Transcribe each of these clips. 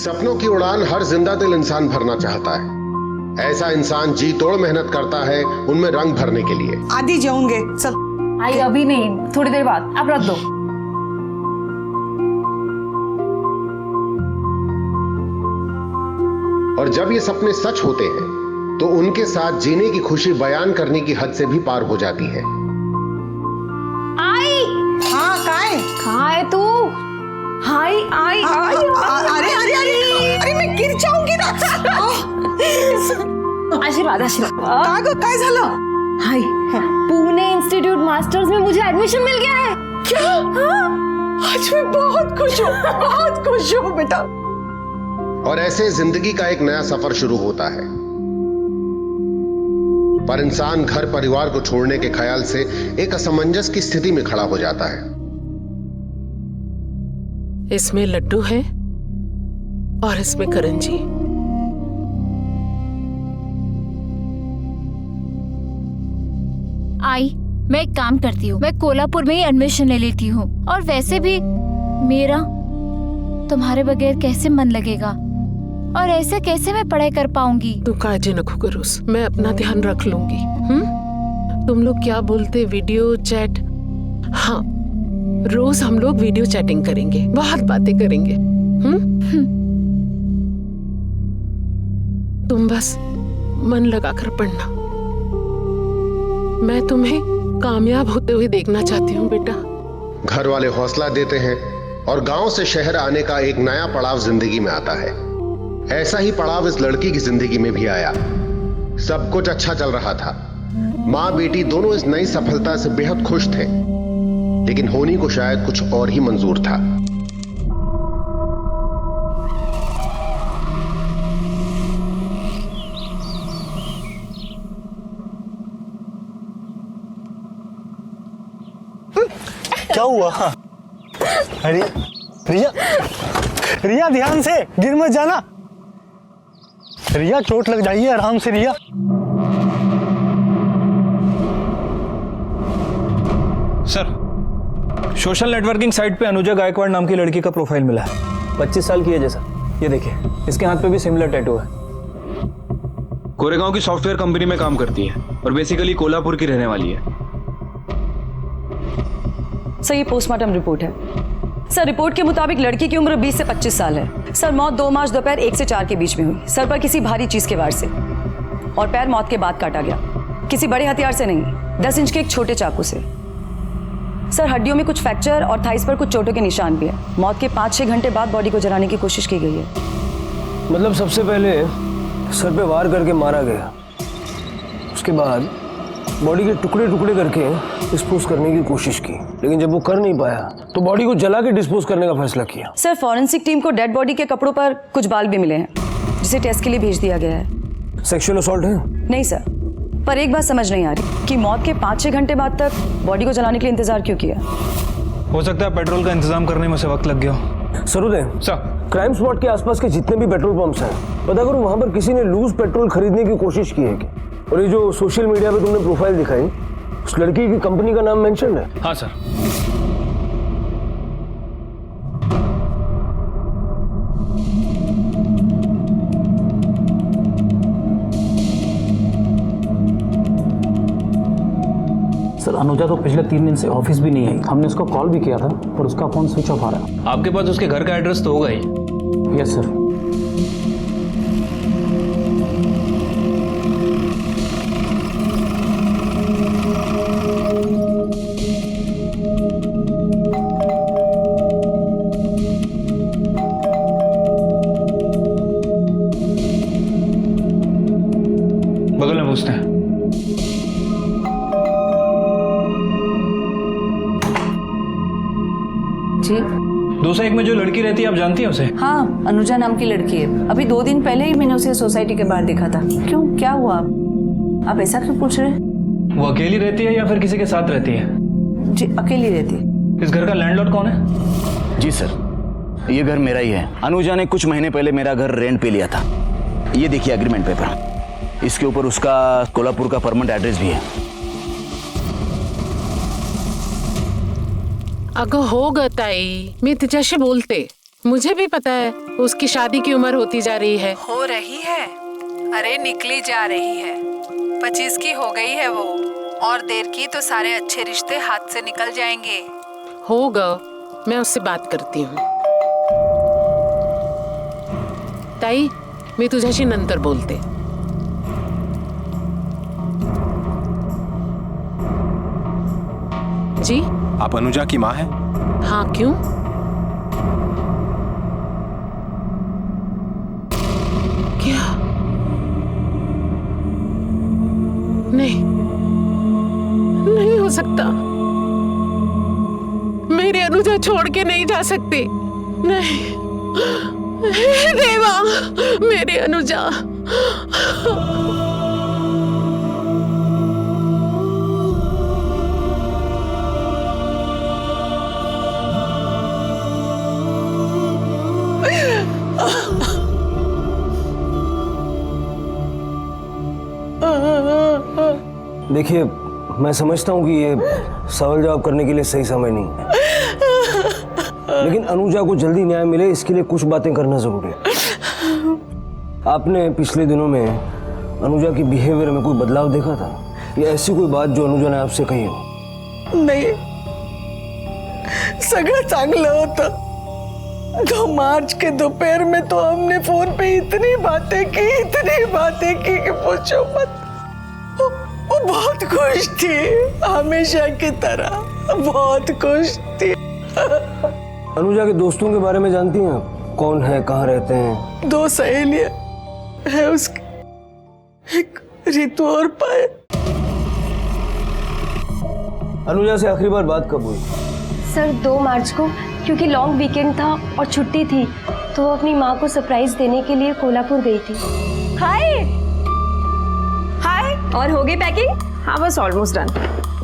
सपनों की उड़ान हर जिंदा दिल इंसान भरना चाहता है। ऐसा इंसान जी तोड़ मेहनत करता है उनमें रंग भरने के लिए। आदि जाऊंगे, चल। आई अभी नहीं, थोड़ी देर बाद। अब रख दो। और जब ये सपने सच होते हैं तो उनके साथ जीने की खुशी बयान करने की हद से भी पार हो जाती है। आई। हाँ, कहाँ है तू? हाय आई। अरे अरे अरे अरे मैं गिर जाऊंगी ना। आशीर्वाद आशीर्वाद। काय झालं? हाय, पुणे इंस्टीट्यूट मास्टर्स में मुझे एडमिशन मिल गया है। क्या? आज मैं बहुत खुश हूँ, बहुत खुश हूँ बेटा। और ऐसे जिंदगी का एक नया सफर शुरू होता है। पर इंसान घर परिवार को छोड़ने के ख्याल से एक असमंजस की स्थिति में खड़ा हो जाता है। इसमें लड्डू है और इसमें करण जी। आई, मैं एक काम करती हूँ, मैं कोल्हापुर में ही एडमिशन ले लेती हूँ। और वैसे भी मेरा तुम्हारे बगैर कैसे मन लगेगा, और ऐसे कैसे मैं पढ़ाई कर पाऊंगी। तू काळजी नको करूस, मैं अपना ध्यान रख लूंगी। तुम लोग क्या बोलते, वीडियो चैट? हाँ, रोज हम लोग वीडियो चैटिंग करेंगे, बहुत बातें करेंगे। तुम बस मन लगाकर पढ़ना। मैं तुम्हें कामयाब होते हुए देखना चाहती हूँ बेटा। घर वाले हौसला देते हैं और गांव से शहर आने का एक नया पड़ाव जिंदगी में आता है। ऐसा ही पड़ाव इस लड़की की जिंदगी में भी आया। सब कुछ अच्छा चल रहा था, माँ बेटी दोनों इस नई सफलता से बेहद खुश थे, लेकिन होनी को शायद कुछ और ही मंजूर था। क्या हुआ? रिया, रिया, रिया ध्यान से, गिर मत जाना। रिया चोट लग जाएगी, आराम से रिया। सर, सोशल नेटवर्किंग साइट पे अनुजा गायकवाड़ नाम की लड़की का प्रोफाइल मिला है। 25 साल की है जैसा। ये देखिए, इसके हाथ पे भी सिमिलर टैटू है। कोरेगांव की सॉफ्टवेयर कंपनी में काम करती है और बेसिकली कोल्हापुर की रहने वाली है। सर, ये पोस्टमार्टम रिपोर्ट है। सर, रिपोर्ट के मुताबिक लड़की की उम्र 20 से 25 साल है। सर, मौत 2 मार्च दोपहर 1 से 4 के बीच में हुई, सर पर किसी भारी चीज के वार से, और पैर मौत के बाद काटा गया। किसी बड़े हथियार से नहीं, 10 इंच के एक छोटे चाकू से। सर, हड्डियों में कुछ फ्रैक्चर और थाइस पर कुछ चोटों के निशान भी है। मौत के 5-6 घंटे बाद बॉडी को जलाने की कोशिश की गई है। मतलब सबसे पहले सर पे वार करके मारा गया, उसके बाद बॉडी के टुकड़े टुकड़े करके डिस्पोज करने की कोशिश की, लेकिन जब वो कर नहीं पाया तो बॉडी को जला के डिस्पोज करने का फैसला किया। सर, फॉरेंसिक टीम को डेड बॉडी के कपड़ों पर कुछ बाल भी मिले हैं, जिसे टेस्ट के लिए भेज दिया गया है। सेक्सुअल असॉल्ट है? नहीं सर, पर एक बात समझ नहीं आ रही कि मौत के 5-6 घंटे बाद तक बॉडी को जलाने के लिए इंतजार क्यों किया। हो सकता है पेट्रोल का इंतजाम करने में से वक्त लग गया। सरोदे सर, क्राइम स्पॉट के आसपास के जितने भी पेट्रोल पंप्स हैं, पता करो वहां पर किसी ने लूज पेट्रोल खरीदने की कोशिश की है क्या? और ये जो सोशल मीडिया पे तुमने प्रोफाइल दिखाई, उस लड़की की कंपनी का नाम मेंशन है? हाँ सर। सर, अनुजा तो पिछले 3 दिन से ऑफिस भी नहीं आई। हमने उसको कॉल भी किया था पर उसका फोन स्विच ऑफ आ रहा है। आपके पास उसके घर का एड्रेस तो होगा ही? Yes sir. बगल में पूछते हैं। जी 201 में जो लड़की रहती है, आप जानती हैं उसे? हाँ, अनुजा नाम की लड़की है। अभी 2 दिन पहले ही मैंने उसे सोसाइटी के बाहर देखा था। क्यों, क्या हुआ? आप ऐसा क्यों पूछ रहे हैं? वो अकेली रहती है या फिर किसी के साथ रहती है? जी, अकेली रहती है। इस घर का लैंडलॉर्ड कौन है? जी सर, ये घर मेरा ही है। अनुजा ने कुछ महीने पहले मेरा घर रेंट पे लिया था। ये देखिए एग्रीमेंट पेपर, इसके ऊपर उसका कोल्हापुर का परमानेंट एड्रेस भी है। अगं हो ग ताई, मी तिच्याशी बोलते, मुझे भी पता है उसकी शादी की उम्र होती जा रही है। हो रही है, अरे निकली जा रही है। 25 की हो गई है वो, और देर की तो सारे अच्छे रिश्ते हाथ से निकल जाएंगे। होगा, मैं उससे बात करती हूँ। ताई, मी तुझ्याशी नंतर बोलते। जी, आप अनुजा की माँ हैं? हाँ, क्यों? क्या? नहीं, नहीं हो सकता। मेरी अनुजा छोड़ के नहीं जा सकती। नहीं, हे देवा, मेरी अनुजा। देखिए, मैं समझता हूँ कि ये सवाल जवाब करने के लिए सही समय नहीं है, लेकिन अनुजा को जल्दी न्याय मिले इसके लिए कुछ बातें करना जरूरी है। आपने पिछले दिनों में अनुजा की बिहेवियर में कोई बदलाव देखा था, या ऐसी कोई बात जो अनुजा ने आपसे कही हो? नाही, सगळं चांगलं होतं। 2 मार्च के दोपहर में तो हमने फोन पे इतनी बातें की कि पूछो मत। वो बहुत खुश थी, हमेशा की तरह बहुत खुश थी। अनुजा के दोस्तों के बारे में जानती हैं आप? कौन है, कहाँ रहते हैं? 2 सहेलियां है उसकी, एक रितु और पायल। अनुजा से आखिरी बार बात कब हुई? सर 2 मार्च को, क्योंकि लॉन्ग वीकेंड था और छुट्टी थी, तो वो अपनी माँ को सरप्राइज देने के लिए कोल्हापुर गई थी। हाय हाय, और हो गई पैकिंग? हाँ बस ऑलमोस्ट डन,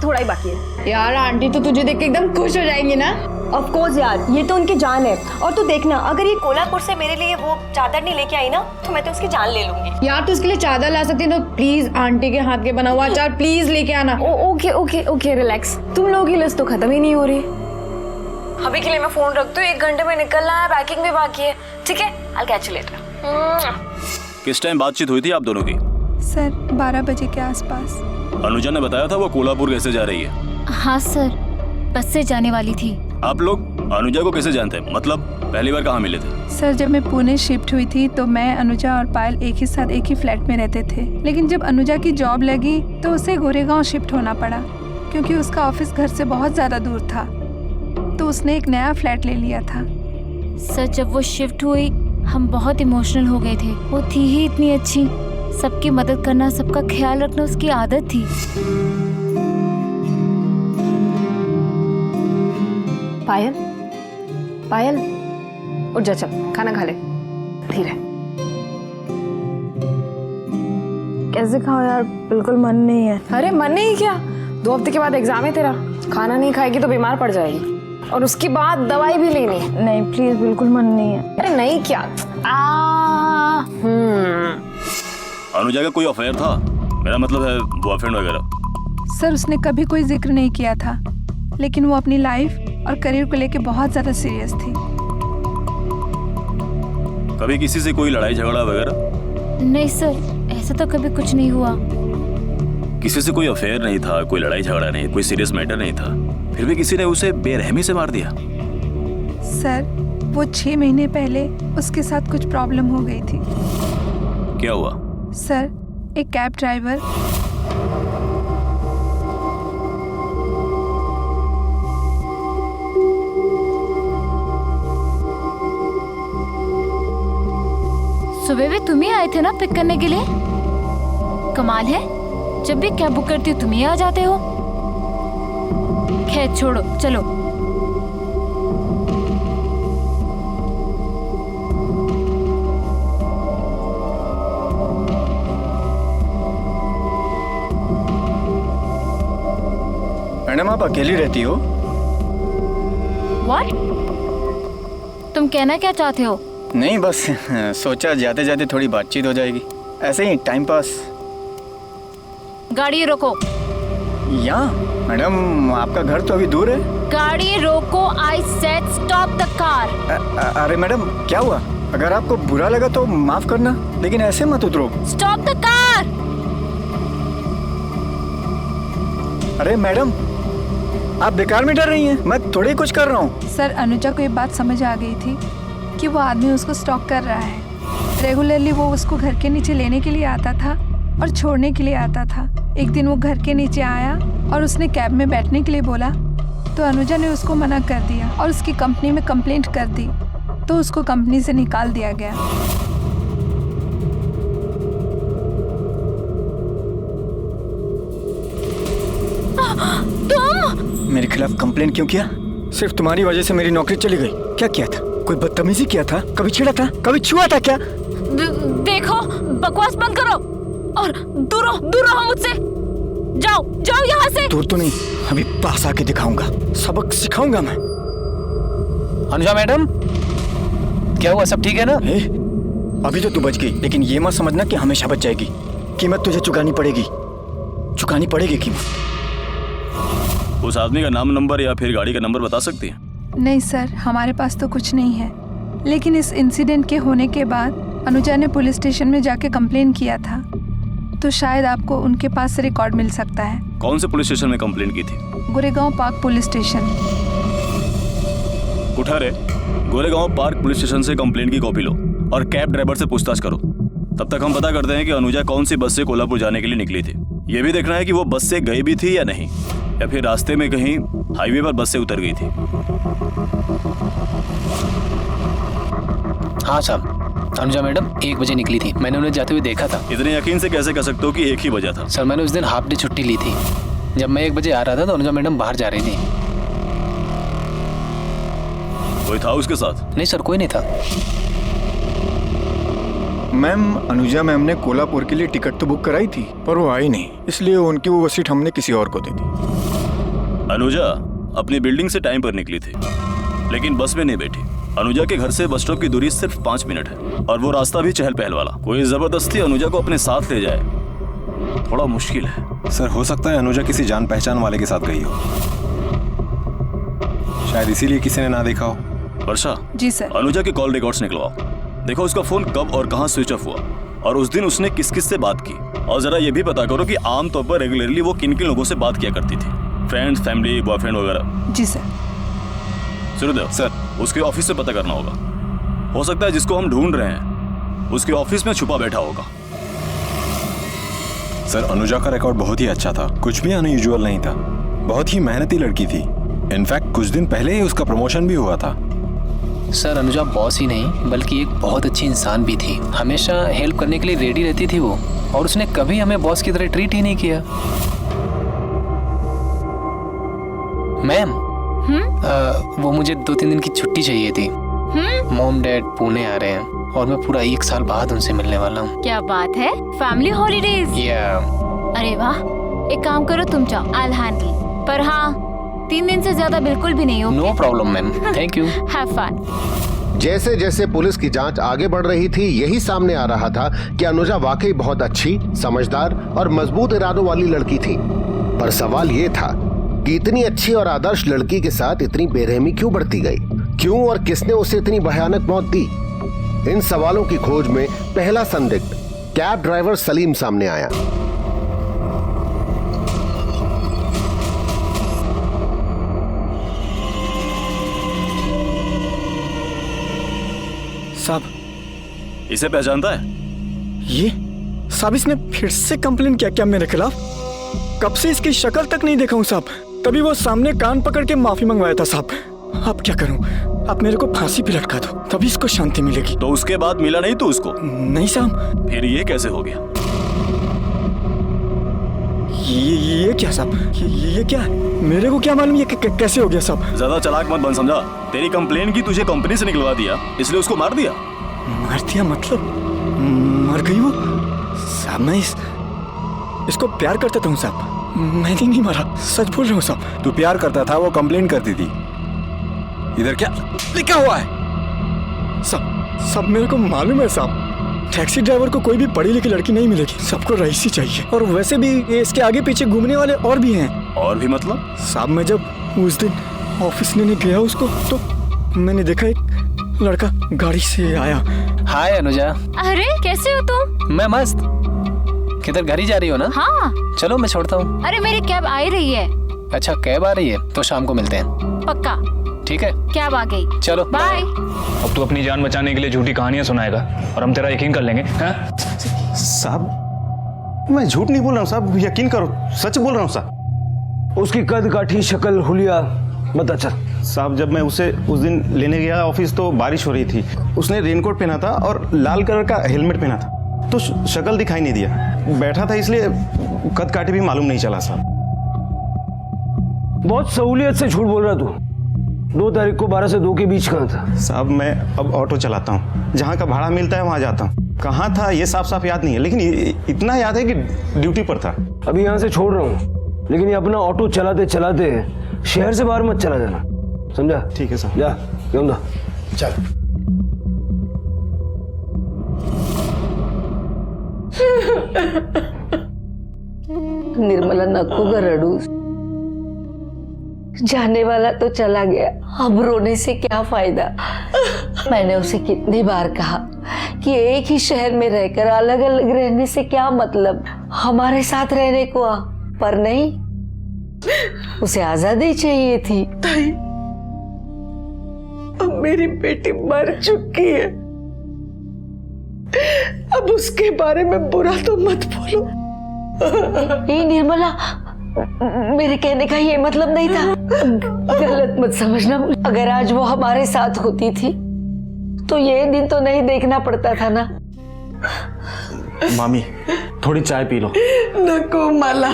थोड़ा ही बाकी है। यार आंटी तो तुझे देख के एकदम खुश हो जाएंगी ना। ऑफ कोर्स यार, ये तो उनकी जान है। और तू देखना, अगर ये कोल्हापुर से मेरे लिए वो चादर नहीं लेके आई ना, तो मैं तो उसकी जान ले लूंगी। यार तू उसके लिए चादर ला सकती है तो प्लीज आंटी के हाथ के बना हुआ अचार प्लीज लेके आना। Okay okay okay, relax. तुम लोगों की लिस्ट तो खत्म ही नहीं हो रही। अभी के लिए मैं फोन रखती हूँ, 1 घंटे में निकलना है, पैकिंग भी बाकी है। ठीक है, I'll catch you later। किस टाइम बातचीत हुई थी आप दोनों की? सर 12 बजे के आसपास। अनुजा ने बताया था वो कोल्हापुर कैसे जा रही है? हाँ सर, बस से जाने वाली थी। आप लोग अनुजा को कैसे जानते हैं? मतलब पहली बार कहाँ मिले थे? सर जब मैं पुणे शिफ्ट हुई थी तो मैं, अनुजा और पायल एक ही साथ एक ही फ्लैट में रहते थे, लेकिन जब अनुजा की जॉब लगी तो उसे गोरेगांव शिफ्ट होना पड़ा, क्योंकि उसका ऑफिस घर से बहुत ज़्यादा दूर था, तो उसने एक नया फ्लैट ले लिया था। सर जब वो शिफ्ट हुई हम बहुत इमोशनल हो गए थे। वो थी ही इतनी अच्छी, सबकी मदद करना, सबका ख्याल रखना उसकी आदत थी। पायल, पायल उठ जा, चल खाना खा ले। धीरे। कैसे खाओ यार, बिल्कुल मन नहीं है। अरे मन नहीं क्या, 2 हफ्ते के बाद एग्जाम है तेरा, खाना नहीं खाएगी तो बीमार पड़ जाएगी, और उसके बाद दवाई भी लेनी है। नहीं प्लीज, बिल्कुल मन नहीं है। अरे नहीं क्या, अनुजा का कोई अफेयर था? मेरा मतलब है बॉयफ्रेंड वगैरह। सर उसने कभी कोई जिक्र नहीं किया था, लेकिन वो अपनी लाइफ और करियर को लेके बहुत ज़्यादा सीरियस थी। कभी किसी से कोई लड़ाई झगड़ा वगैरह? नहीं सर, ऐसा तो कभी कुछ नहीं हुआ। किसी से कोई अफेयर नहीं था, कोई लड़ाई झगड़ा नहीं, कोई सीरियस मैटर नहीं था, फिर भी किसी ने उसे बेरहमी से मार दिया। सर वो 6 महीने पहले उसके साथ कुछ प्रॉब्लम हो गई थी। क्या हुआ? सर एक कैब ड्राइवर सुबह भी तुम ही आए थे ना पिक करने के लिए? कमाल है, जब भी कैब बुक करती हो तुम ही आ जाते हो। खैर छोड़ो, चलो। मैडम आप अकेली रहती हो? What? तुम कहना क्या चाहते हो? नहीं बस सोचा जाते जाते थोड़ी बातचीत हो जाएगी, ऐसे ही टाइम पास। गाड़ी रोको। यहाँ मैडम आपका घर तो अभी दूर है। गाड़ी रोको, I said stop the car. अरे मैडम क्या हुआ? अगर आपको बुरा लगा तो माफ करना, लेकिन ऐसे मत उतरो। Stop the car. अरे मैडम आप बेकार में डर रही हैं, मैं थोड़ी कुछ कर रहा हूँ। सर अनुजा को ये बात समझ आ गई थी कि वो आदमी उसको स्टॉक कर रहा है। रेगुलरली वो उसको घर के नीचे लेने के लिए आता था और छोड़ने के लिए आता था। एक दिन वो घर के नीचे आया और उसने कैब में बैठने के लिए बोला तो अनुजा ने उसको मना कर दिया और उसकी कंपनी में कंप्लेंट कर दी, तो उसको कंपनी से निकाल दिया गया। तुम मेरे खिलाफ कंप्लेंट क्यों किया? सिर्फ तुम्हारी वजह से मेरी नौकरी चली गई। क्या किया था? कोई बदतमीजी किया था? कभी छेड़ा था? कभी छुआ था क्या? देखो बकवास बंद करो और दूर रहो मुझसे। जाओ जाओ यहाँ से। दूर तो नहीं, अभी पास आके दिखाऊंगा, सबक सिखाऊंगा मैं। अनुजा मैडम क्या हुआ, सब ठीक है ना? अभी तो तू बच गई, लेकिन ये मत समझना कि हमेशा बच जाएगी। कीमत तुझे चुकानी पड़ेगी कीमत। उस आदमी का नाम, नंबर या फिर गाड़ी का नंबर बता सकती है? नहीं सर, हमारे पास तो कुछ नहीं है, लेकिन इस इंसिडेंट के होने के बाद अनुजा ने पुलिस स्टेशन में जाके कंप्लेन किया था, तो शायद आपको उनके पास से रिकॉर्ड मिल सकता है। कौन से पुलिस स्टेशन में कंप्लेंट की थी? Goregaon park police station. Kuthare, Goregaon park police station से कंप्लेंट की कॉपी लो और कैब ड्राइवर से पूछताछ करो। तब तक हम पता करते हैं कि अनुजा कौन सी बस से कोल्हापुर जाने के लिए निकली थी। ये भी देखना है कि वो बस से गई भी थी या नहीं, या फिर रास्ते में कहीं हाईवे पर बस से उतर गई थी। हाँ साहब, अनुजा मैडम 1 बजे निकली थी, मैंने उन्हें जाते हुए देखा था। इतने यकीन से कैसे कह सकते हो कि 1 ही बजा था? सर मैंने उस दिन हाफ डे छुट्टी ली थी। जब मैं 1 बजे आ रहा था तो अनुजा मैडम बाहर जा रही थी। कोई था उसके साथ? नहीं सर, कोई नहीं था। मैम, अनुजा मैम ने कोल्हापुर के लिए टिकट तो बुक कराई थी, पर वो आई नहीं, इसलिए उनकी वो सीट हमने किसी और को दे दी। अनुजा अपनी बिल्डिंग से टाइम पर निकली थी, लेकिन बस में नहीं बैठी। अनुजा के घर से बस स्टॉप की दूरी सिर्फ 5 मिनट है और वो रास्ता भी चहल पहल वाला। कोई जबरदस्ती अनुजा को अपने साथ ले जाए, थोड़ा मुश्किल है। सर हो सकता है अनुजा किसी जान पहचान वाले के साथ गई हो, शायद इसीलिए किसी ने ना देखा हो। वर्षा जी सर। अनुजा के कॉल रिकॉर्ड्स निकलवाओ, देखो उसका फोन कब और कहां स्विच ऑफ हुआ और उस दिन उसने किस किस से बात की। और जरा ये भी पता करो कि आमतौर पर रेगुलरली वो किन किन लोगों से बात किया करती थी, फ्रेंड्स, फैमिली, बॉयफ्रेंड वगैरह। जी सर। सूर्यदेव सर, उसके ऑफिस से पता करना होगा। हो सकता है जिसको हम ढूंढ रहे हैं उसके ऑफिस में छुपा बैठा होगा। सर अनुजा का रिकॉर्ड बहुत ही अच्छा था, कुछ भी अनयूजुअल नहीं था। बहुत ही मेहनती लड़की थी, इनफैक्ट कुछ दिन पहले ही उसका प्रमोशन भी हुआ था। सर अनुजा बॉस ही नहीं बल्कि एक बहुत अच्छी इंसान भी थी। हमेशा हेल्प करने के लिए रेडी रहती थी वो, और उसने कभी हमें बॉस की तरह ट्रीट ही नहीं किया। मैम, वो मुझे 2-3 दिन की छुट्टी चाहिए थी। मॉम डैड पुणे आ रहे हैं और मैं पूरा 1 साल बाद उनसे मिलने वाला हूँ। क्या बात है, फैमिली हॉलीडेज। अरे वाह, एक काम करो तुम जाओ, आई विल हैंडल। पर हाँ, 3 दिन से ज्यादा बिल्कुल भी नहीं हो। No problem ma'am, thank you. Have fun. जैसे जैसे पुलिस की जांच आगे बढ़ रही थी, यही सामने आ रहा था कि अनुजा वाकई बहुत अच्छी, समझदार और मजबूत इरादों वाली लड़की थी। पर सवाल ये था कि इतनी अच्छी और आदर्श लड़की के साथ इतनी बेरहमी क्यों बढ़ती गई? क्यों और किसने उसे इतनी भयानक मौत दी? इन सवालों की खोज में पहला संदिग्ध कैब ड्राइवर सलीम सामने आया। साहब, इसे पहचानता है? ये साहब, इसने फिर से कंप्लेन किया क्या मेरे खिलाफ? कब से इसकी शक्ल तक नहीं देखा हूँ साहब। तभी वो सामने कान पकड़ के माफी मंगवाया था साहब। अब क्या करूँ? आप मेरे को फांसी पे लटका दो, तभी इसको शांति मिलेगी। तो उसके बाद मिला नहीं तो उसको? नहीं साहब। फिर ये कैसे हो गया? ये क्या साहब? ये क्या है? मेरे को क्या मालूम ये कैसे हो गया साहब? ज्यादा चालाक मत बन, समझा? तेरी कंप्लेन की तुझे कंपनी से निकलवा दिया, इसलिए उसको मार दिया। मार दिया मतलब? मर गई वो साहब? मैं इसको प्यार करता था साहब, मैंने नहीं मारा, सच बोल रहा हूँ साहब। तू प्यार करता था, वो कंप्लेन करती थी। इधर क्या लिखा हुआ है? सब मेरे को मालूम है साहब। टैक्सी ड्राइवर को कोई भी पढ़ी लिखी लड़की नहीं मिलेगी, सबको रईसी चाहिए। और वैसे भी इसके आगे पीछे घूमने वाले और भी हैं। और भी मतलब? साहब, मैं जब उस दिन ऑफिस लेने गया उसको, मैंने देखा एक लड़का गाड़ी से आया। हाय अनुजा। अरे कैसे हो तुम? मैं मस्त। किधर घर ही जा रही हो ना? हाँ। चलो मैं छोड़ता हूँ। अरे मेरी कैब आ ही रही है। अच्छा कैब आ रही है तो शाम को मिलते हैं। पक्का। ठीक है कैब आ गई। चलो बाय। अब तू अपनी जान बचाने के लिए झूठी कहानियां सुनाएगा और हम तेरा यकीन कर लेंगे। हैं? साहब मैं झूठ नहीं बोल रहा हूँ साहब, यकीन करो, सच बोल रहा हूँ साहब। उसकी कद काठी शक्ल हुलिया बता चल। साहब जब मैं उसे उस दिन लेने गया ऑफिस तो बारिश हो रही थी। उसने रेनकोट पहना था और लाल कलर का हेलमेट पहना था, तो शक्ल दिखाई नहीं दिया। बैठा था इसलिए कद काठी भी मालूम नहीं चला साहब। बहुत सहूलियत से झूठ बोल रहा तू। 2 तारीख को 12 से 2 के बीच कहाँ था? साहब मैं अब ऑटो चलाता हूँ, जहाँ का भाड़ा मिलता है वहाँ जाता हूँ। कहाँ था ये साफ साफ याद नहीं है, लेकिन इतना याद है कि ड्यूटी पर था। अभी यहाँ से छोड़ रहा हूँ, लेकिन ये अपना ऑटो चलाते चलाते शहर से बाहर मत चला जाना, समझा? ठीक है साहब। जा क्यों चल। निर्मला नको ग रडू, जाने वाला तो चला गया, अब रोने से क्या फायदा। मैंने उसे कितनी बार कहा कि एक ही शहर में रहकर अलग अलग रहने से क्या मतलब, हमारे साथ रहने को आ, पर नहीं, उसे आजादी चाहिए थी। ताई, अब मेरी बेटी मर चुकी है, अब उसके बारे में बुरा तो मत बोलो। नहीं निर्मला, मेरे कहने का ये मतलब नहीं था, गलत मत समझना। अगर आज वो हमारे साथ होती थी तो ये दिन तो नहीं देखना पड़ता था ना। मामी थोड़ी चाय पी लो। नको मला।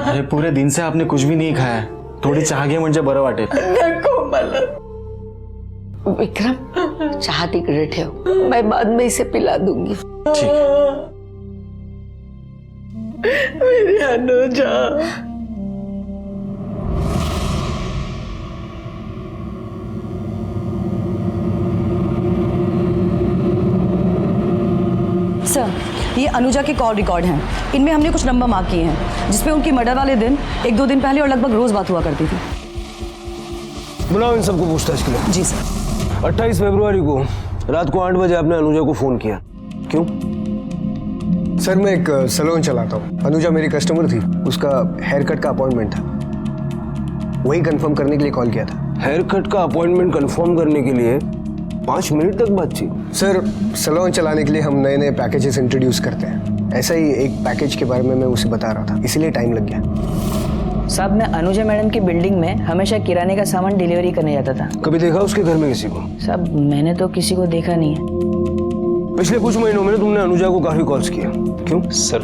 अरे पूरे दिन से आपने कुछ भी नहीं खाया, थोड़ी चहा घे म्हणजे बरं वाटेल। नको मला। विक्रम चाह तिकडे ठेव, मैं बाद में इसे पिला दूंगी। ठीक। मेरी अनुजा। सर ये अनुजा के कॉल रिकॉर्ड हैं, इनमें हमने कुछ नंबर मार्क किए हैं जिसपे उनकी मर्डर वाले दिन 1-2 दिन पहले और लगभग रोज बात हुआ करती थी। बुलाओ इन सबको पूछताछ के लिए। जी सर। 28 फरवरी को रात को 8 बजे आपने अनुजा को फोन किया, क्यों? सर मैं एक सैलून चलाता हूँ, अनुजा मेरी कस्टमर थी, उसका हेयर कट का अपॉइंटमेंट था, वही कंफर्म करने के लिए कॉल किया था। हेयर कट का अपॉइंटमेंट कंफर्म करने के लिए 5 मिनट तक बातचीत? सर सैलून चलाने के लिए हम नए नए पैकेजेस इंट्रोड्यूस करते हैं, ऐसा ही एक पैकेज के बारे में मैं उसे बता रहा था, इसीलिए टाइम लग गया। साहब मैं अनुजा मैडम की बिल्डिंग में हमेशा किराने का सामान डिलीवरी करने जाता था। कभी देखा उसके घर में किसी को? साहब मैंने तो किसी को देखा नहीं है। पिछले कुछ महीनों में तुमने अनुजा को काफी कॉल्स किया, क्यों? सर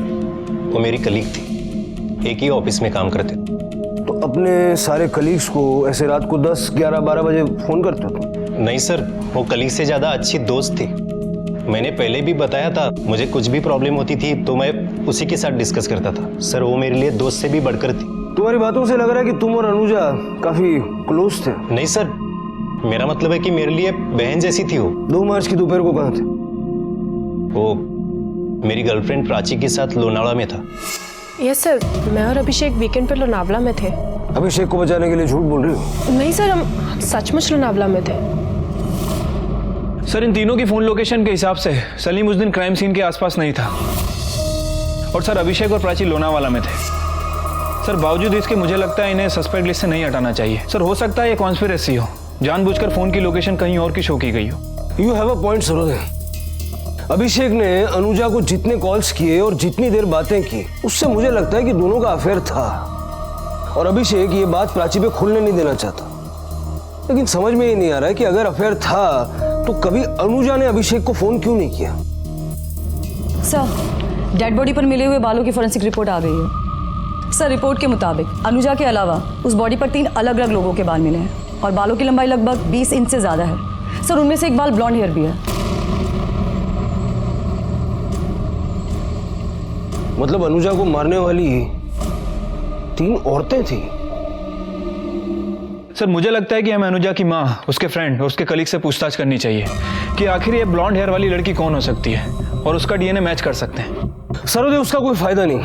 वो मेरी कलीग थी, एक ही ऑफिस में काम करते। तो अपने सारे कलीग्स को ऐसे रात को 10, 11, 12 बजे फोन करते हो तुम? नहीं सर, वो कलीग से ज्यादा अच्छी दोस्त थी। मैंने पहले भी बताया था, मुझे कुछ भी प्रॉब्लम होती थी तो मैं उसी के साथ डिस्कस करता था। सर वो मेरे लिए दोस्त से भी बढ़कर थी। तुम्हारी बातों से लग रहा है कि तुम और अनुजा काफी क्लोज थे। नहीं सर, मेरा मतलब है कि मेरे लिए बहन जैसी थी वो। 2 मार्च की दोपहर को कहाँ थे? वो मेरी गर्लफ्रेंड प्राची के साथ लोनावला में था। यस सर, मैं और अभिषेक वीकेंड पर लोनावला में थे। अभिषेक को बचाने के लिए झूठ बोल रही हो? नहीं सर, हम सचमुच लोनावला में थे। सर इन तीनों की फोन लोकेशन के हिसाब से सलीम उस दिन क्राइम सीन के आसपास नहीं था, और सर अभिषेक और प्राची लोनावाला में थे। सर बावजूद इसके मुझे लगता है इन्हें सस्पेक्ट लिस्ट से नहीं हटाना चाहिए। सर हो सकता है ये कॉन्स्पिरेसी हो, जानबूझकर फोन की लोकेशन कहीं और की शो की गई हो। You have a point Sarode. Abhishek ने अनुजा को जितने कॉल्स किए और जितनी देर बातें की, उससे मुझे लगता है कि दोनों का अफेयर था, और अभिषेक ये बात प्राची पे खुलने नहीं देना चाहता। लेकिन समझ में ये नहीं आ रहा है कि अगर अफेयर था तो कभी अनुजा ने अभिषेक को फोन क्यों नहीं किया? सर डेड बॉडी पर मिले हुए बालों की फोरेंसिक रिपोर्ट आ गई है। सर रिपोर्ट के मुताबिक अनुजा के अलावा उस बॉडी पर 3 अलग अलग लोगों के बाल मिले हैं, और बालों की लंबाई लगभग 20 इंच से ज्यादा है। सर उनमें से एक बाल ब्लॉन्ड हेयर भी है। मतलब अनुजा को मारने वाली 3 औरतें थी। सर मुझे लगता है कि हमें अनुजा की माँ, उसके फ्रेंड और उसके कलीग से पूछताछ करनी चाहिए कि आखिर ये ब्लॉन्ड हेयर वाली लड़की कौन हो सकती है, और उसका डीएनए मैच कर सकते हैं। सरोदे उसका कोई फायदा नहीं,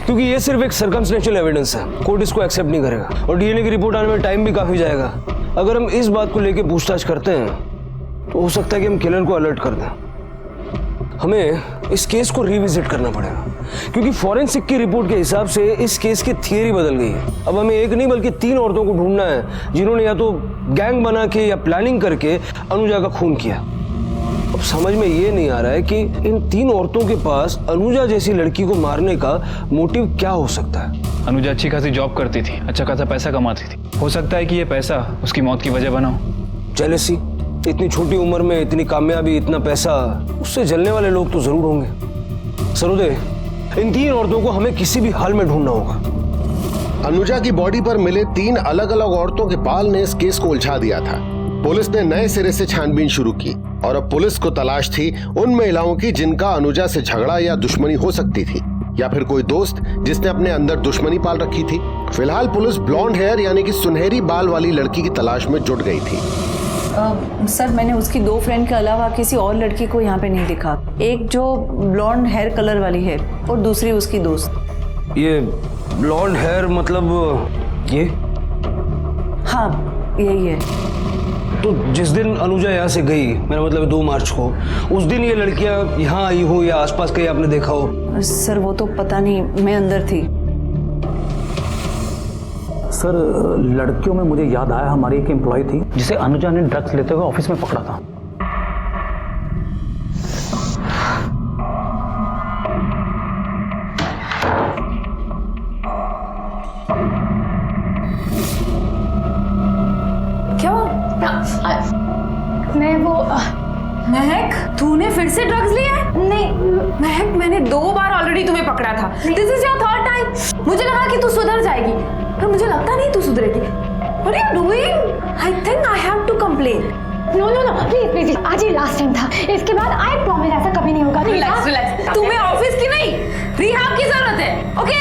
क्योंकि ये सिर्फ एक सर्कमस्टेंशियल एविडेंस है, कोर्ट इसको एक्सेप्ट नहीं करेगा और डीएनए की रिपोर्ट आने में टाइम भी काफी जाएगा। अगर हम इस बात को लेके पूछताछ करते हैं तो हो सकता है कि हम किलर को अलर्ट कर दें। हमें इस केस को रिविजिट करना पड़ेगा क्योंकि फॉरेंसिक की रिपोर्ट के हिसाब से इस केस की थियरी बदल गई है। अब हमें एक नहीं बल्कि 3 औरतों को ढूंढना है जिन्होंने या तो गैंग बना के या प्लानिंग करके अनुजा का खून किया। अब समझ में ये नहीं आ रहा है कि इन 3 औरतों के पास अनुजा जैसी लड़की को मारने का मोटिव क्या हो सकता है। अनुजा अच्छी खासी जॉब करती थी, अच्छा खासा पैसा कमाती थी। हो सकता है कि ये पैसा उसकी मौत की वजह बना हो। जेलसी, इतनी छोटी उम्र में इतनी कामयाबी, इतना पैसा, उससे जलने वाले लोग तो जरूर होंगे। सरोदे, इन 3 औरतों को हमें किसी भी हाल में ढूंढना होगा। अनुजा की बॉडी पर मिले 3 अलग अलग औरतों के बाल ने इस केस को उलझा दिया था। पुलिस ने नए सिरे से छानबीन शुरू की और अब पुलिस को तलाश थी उन महिलाओं की जिनका अनुजा से झगड़ा या दुश्मनी हो सकती थी, या फिर कोई दोस्त जिसने अपने अंदर दुश्मनी पाल रखी थी। फिलहाल पुलिस ब्लॉन्ड हेयर यानी कि सुनहरी बाल वाली लड़की की तलाश में जुट गई थी। सर, मैंने उसकी 2 फ्रेंड के अलावा किसी और लड़की को यहाँ पे नहीं देखा। एक जो ब्लॉन्ड हेयर कलर वाली है और दूसरी उसकी दोस्त। ये ब्लॉन्ड हेयर मतलब ये? हाँ, यही है। तो जिस दिन अनुजा यहाँ से गई, मेरा मतलब 2 मार्च को, उस दिन ये लड़कियां यहाँ आई हो या आसपास कहीं आपने देखा हो? सर वो तो पता नहीं, मैं अंदर थी। सर लड़कियों में मुझे याद आया, हमारी एक एम्प्लॉय थी जिसे अनुजा ने ड्रग्स लेते हुए ऑफिस में पकड़ा था। क्या? मैं वो महक, तूने फिर से ड्रग्स लिया है? नहीं महक, मैंने 2 बार ऑलरेडी तुम्हें पकड़ा था। This is your 3rd time. मुझे लगा कि तू सुधर जाएगी, पर मुझे लगता नहीं तू सुधरेगी। What are you doing? I think I have to complain. No no no, please please, आज ही लास्ट टाइम था। इसके बाद आई प्रॉमिस ऐसा कभी नहीं होगा। Relax relax. तुम्हें ऑफिस की नहीं, रिहाब की जरूरत है, ओके?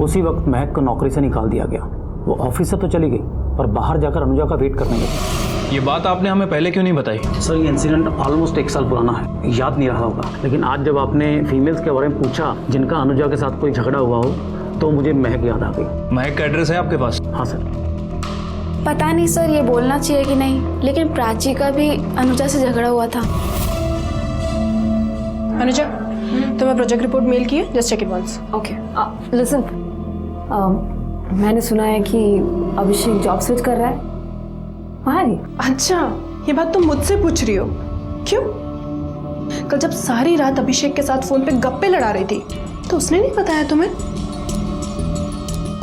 उसी वक्त महक को नौकरी से निकाल दिया गया। वो ऑफिस से तो चली गई पर बाहर जाकर अनुजा का वेट करने लगी। ये बात आपने हमें पहले क्यों नहीं बताई? सर ये इंसिडेंट ऑलमोस्ट 1 साल पुराना है, याद नहीं रहा होगा। लेकिन आज जब आपने फीमेल्स के बारे में पूछा जिनका अनुजा के साथ कोई झगड़ा हुआ हो, तो मुझे महक याद आ गई। महक का एड्रेस है आपके पास? हाँ सर। पता नहीं सर ये बोलना चाहिए कि नहीं, लेकिन प्राची का भी अनुजा से झगड़ा हुआ था। अनुजा, तुम्हें प्रोजेक्ट रिपोर्ट मेल की है? Just check it once. Okay, listen, मैंने सुना है कि अभिषेक जॉब स्विच कर रहा है। अच्छा, ये बात तुम मुझसे पूछ रही हो? क्यों? कल जब सारी रात अभिषेक के साथ फोन पे गप्पे लड़ा रही थी तो उसने नहीं बताया तुम्हें?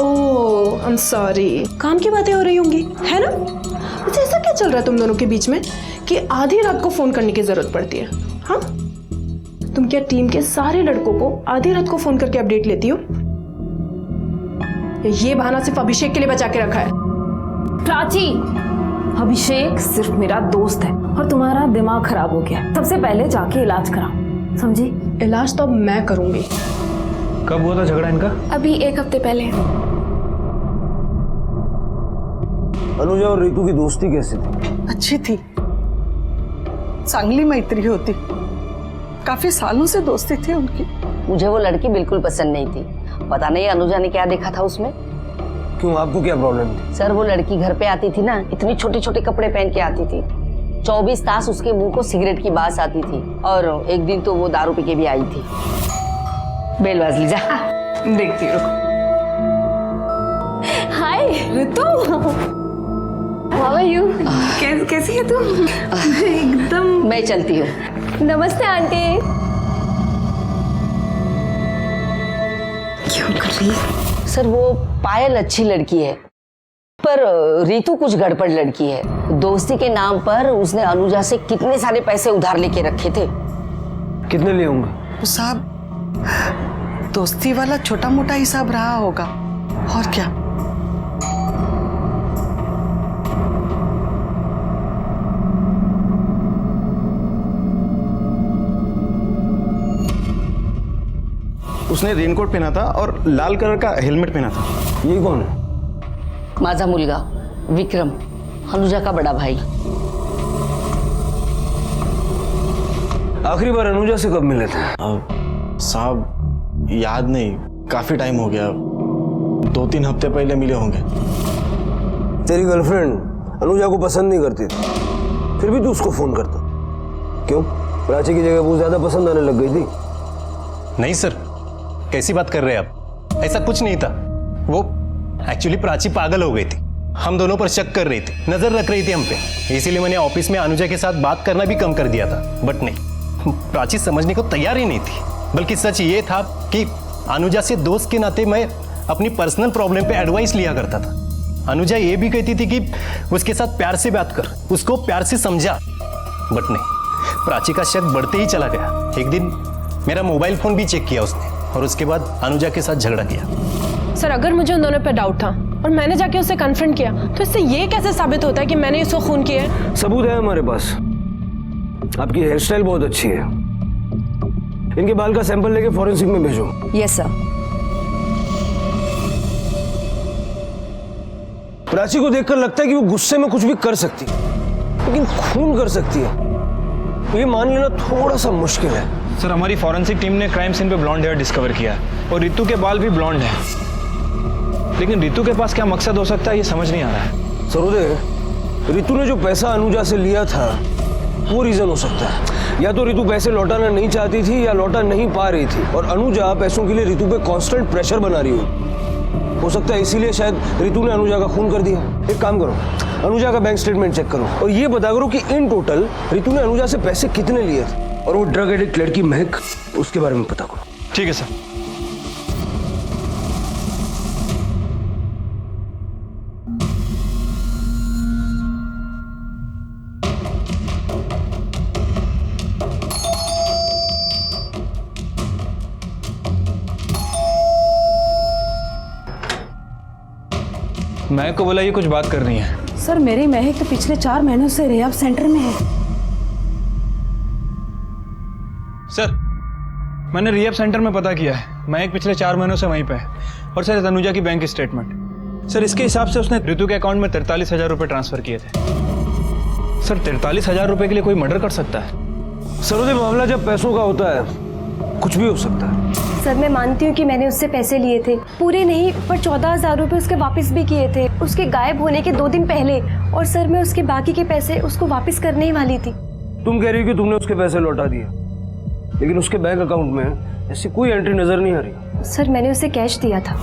ओह, आई एम सॉरी, काम की बातें हो रही होंगी, है ना? अच्छा, ऐसा क्या चल रहा है तुम दोनों के बीच में कि आधी रात को फोन करने की जरूरत पड़ती है? हाँ, तुम क्या टीम के सारे लड़कों को आधी रात को फोन करके अपडेट लेती हो? ये बहाना सिर्फ अभिषेक के लिए बचा के रखा है? प्राची, अभिषेक सिर्फ मेरा दोस्त है और तुम्हारा दिमाग खराब हो गया। सबसे पहले जाके इलाज कराओ, समझी? इलाज तो अब मैं करूंगी। कब हुआ था झगड़ा इनका? अभी 1 हफ्ते पहले। अनुजा और रितु की दोस्ती कैसी थी? अच्छी थी, चांगली मैत्री होती, काफी सालों से दोस्ती थी उनकी। मुझे वो लड़की बिल्कुल पसंद नहीं थी। पता नहीं अनुजा ने क्या देखा था उसमें। क्यों, आपको क्या प्रॉब्लम थी? सर वो लड़की घर पे आती थी ना, इतनी छोटे छोटे कपड़े पहन के आती थी। 24 तास उसके मुंह को सिगरेट की बास आती थी और एक दिन तो वो दारू पी के भी आई थी। बेलबाज लीजा, देखती रुको। हाय रितु, हाउ आर यू? कैसी है तू? एकदम। मैं चलती हूँ। नमस्ते आंटी। क्यों कर रही है? सर वो पायल अच्छी लड़की है पर रीतु कुछ गड़बड़ लड़की है। दोस्ती के नाम पर उसने अनुजा से कितने सारे पैसे उधार लेके रखे थे। कितने लिए होंगे? साहब दोस्ती वाला छोटा मोटा हिसाब रहा होगा, और क्या। उसने रेनकोट पहना था और लाल कलर का हेलमेट पहना था। ये कौन है? माझा मुलगा विक्रम, अनुजा का बड़ा भाई। आखिरी बार अनुजा से कब मिले थे? साहब याद नहीं, काफी टाइम हो गया, 2-3 हफ्ते पहले मिले होंगे। तेरी गर्लफ्रेंड अनुजा को पसंद नहीं करती थी, फिर भी तू उसको फोन करता क्यों? प्राची की जगह वो ज्यादा पसंद आने लग गई थी? नहीं सर, कैसी बात कर रहे हैं आप? ऐसा कुछ नहीं था। वो एक्चुअली प्राची पागल हो गई थी, हम दोनों पर शक कर रही थी, नजर रख रही थी हम पे, इसीलिए मैंने ऑफिस में अनुजा के साथ बात करना भी कम कर दिया था। बट नहीं, प्राची समझने को तैयार ही नहीं थी। बल्कि सच ये था कि अनुजा से दोस्त के नाते मैं अपनी पर्सनल प्रॉब्लम पे एडवाइस लिया करता था। अनुजा ये भी कहती थी कि उसके साथ प्यार से बात कर, उसको प्यार से समझा। बट नहीं, प्राची का शक बढ़ते ही चला गया। एक दिन मेरा मोबाइल फोन भी चेक किया उसने और उसके बाद अनुजा के साथ झगड़ा किया। सर अगर मुझे उन दोनों पे डाउट था और मैंने जाके उससे कन्फ्रंट किया तो इससे ये कैसे साबित होता है कि मैंने इसको खून किया है? सबूत है हमारे पास। आपकी हेयर स्टाइल बहुत अच्छी है। इनके बाल का सैंपल लेके फॉरेंसिक में भेजो। Yes sir. प्राची को देखकर लगता है कि वो गुस्से में कुछ भी कर सकती है, लेकिन खून कर सकती है ये मान लेना थोड़ा सा मुश्किल है। सर हमारी फॉरेंसिक टीम ने क्राइम सीन पे ब्लॉन्ड हेयर डिस्कवर किया है और रितु के बाल भी ब्लॉन्ड हैं। लेकिन रितु के पास क्या मकसद हो सकता है ये समझ नहीं आ रहा है। सरोदे, रितु ने जो पैसा अनुजा से लिया था वो रीजन हो सकता है। या तो रितु पैसे लौटाना नहीं चाहती थी या लौटा नहीं पा रही थी और अनुजा पैसों के लिए रितु पे कांस्टेंट प्रेशर बना रही हो सकता है इसीलिए शायद रितु ने अनुजा का खून कर दिया। एक काम करो, अनुजा का बैंक स्टेटमेंट चेक करो और ये पता करो कि इन टोटल रितु ने अनुजा से पैसे कितने लिए थे और वो ड्रग एडिक्ट लड़की महक, उसके बारे में पता करो। ठीक है सर। महक को बोला ये कुछ बात करनी है। सर मेरी महक तो पिछले 4 महीनों से रिहैब सेंटर में है। सर मैंने रिहैब सेंटर में पता किया है, महक पिछले 4 महीनों से वहीं पे है। और सर तनुजा की बैंक स्टेटमेंट, सर इसके हिसाब से उसने रितु के अकाउंट में 43,000 रुपये ट्रांसफर किए थे। सर 43,000 रुपये के लिए कोई मर्डर कर सकता है? सरोदे, मामला जब पैसों का होता है कुछ भी हो सकता है। सर मैं मानती हूँ कि मैंने उससे पैसे लिए थे, पूरे नहीं पर 14,000 रुपये उसके वापस भी किए थे उसके गायब होने के 2 दिन पहले। और सर मैं उसके बाकी के पैसे उसको वापस करने ही वाली थी। तुम कह रही हो कि तुमने उसके पैसे लौटा दिए, लेकिन उसके बैंक अकाउंट में ऐसी कोई एंट्री नजर नहीं आ रही। सर मैंने उसे कैश दिया था।